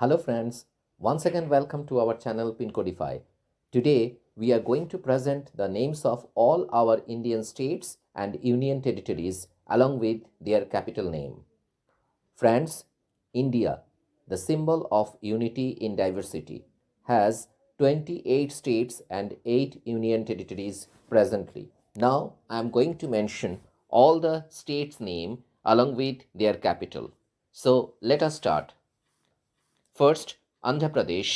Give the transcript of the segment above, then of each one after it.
Hello friends, once again welcome to our channel Pincodify. Today we are going to present the names of all our Indian states and union territories along with their capital name. Friends, India, the symbol of unity in diversity, has 28 states and 8 union territories presently. Now I am going to mention all the states' name along with their capital. So let us start. First Andhra Pradesh.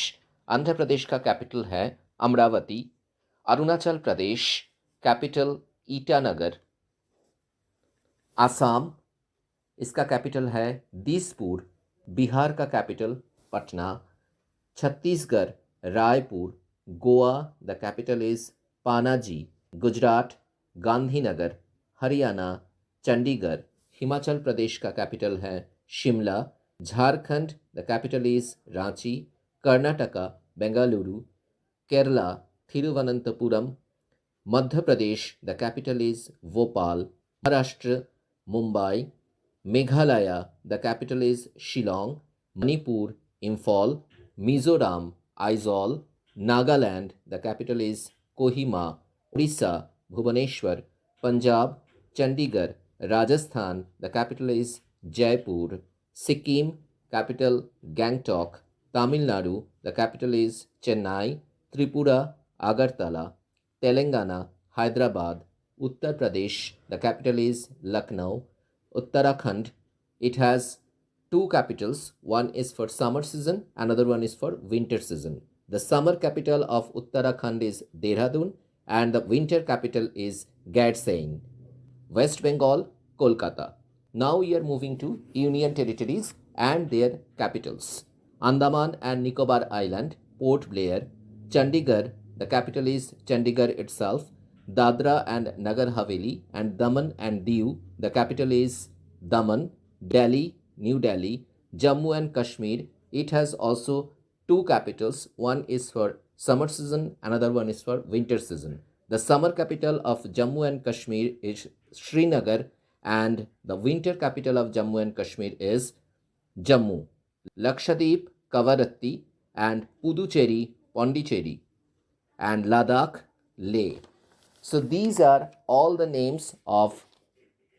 Andhra Pradesh का capital है Amaravati. Arunachal Pradesh capital Itanagar. Assam, इसका capital है दिसपुर। बिहार का capital Patna. Chhattisgarh Raipur. Goa the capital is Panaji. Gujarat Gandhinagar. Haryana Chandigarh. Himachal Pradesh का capital है Shimla. Jharkhand, the capital is Ranchi. Karnataka, Bengaluru. Kerala, Thiruvananthapuram. Madhya Pradesh, the capital is Bhopal. Maharashtra Mumbai. Meghalaya, the capital is Shillong. Manipur Imphal. Mizoram Aizawl. Nagaland, the capital is Kohima. Odisha Bhubaneshwar. Punjab Chandigarh. Rajasthan, the capital is Jaipur. Sikkim, capital Gangtok. Tamil Nadu, the capital is Chennai. Tripura, Agartala. Telangana, Hyderabad. Uttar Pradesh, the capital is Lucknow. Uttarakhand, it has two capitals. One is for summer season, another one is for winter season. The summer capital of Uttarakhand is Dehradun and the winter capital is Gadshain. West Bengal, Kolkata. Now we are moving to union territories and their capitals. Andaman and Nicobar Island, Port Blair. Chandigarh, the capital is Chandigarh itself. Dadra and Nagar Haveli and Daman and Diu, the capital is Daman. Delhi, New Delhi. Jammu and Kashmir, it has also two capitals. One is for summer season, another one is for winter season. The summer capital of Jammu and Kashmir is Srinagar and the winter capital of Jammu and Kashmir is Jammu. Lakshadweep, Kavaratti and Puducherry, Pondicherry and Ladakh, Leh. So these are all the names of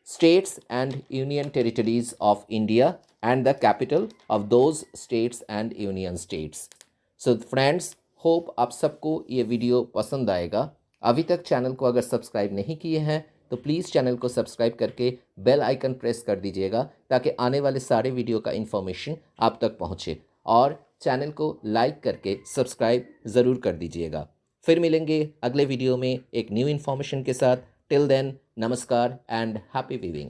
states and union territories of India and the capital of those states and union states. So friends, hope आप सबको ये video पसंद आएगा। अभी तक channel को अगर subscribe नहीं किए हैं तो प्लीज़ चैनल को सब्सक्राइब करके बेल आइकन प्रेस कर दीजिएगा ताकि आने वाले सारे वीडियो का इन्फॉर्मेशन आप तक पहुंचे और चैनल को लाइक करके सब्सक्राइब ज़रूर कर दीजिएगा। फिर मिलेंगे अगले वीडियो में एक न्यू इन्फॉर्मेशन के साथ। टिल देन, नमस्कार एंड हैप्पी वीविंग।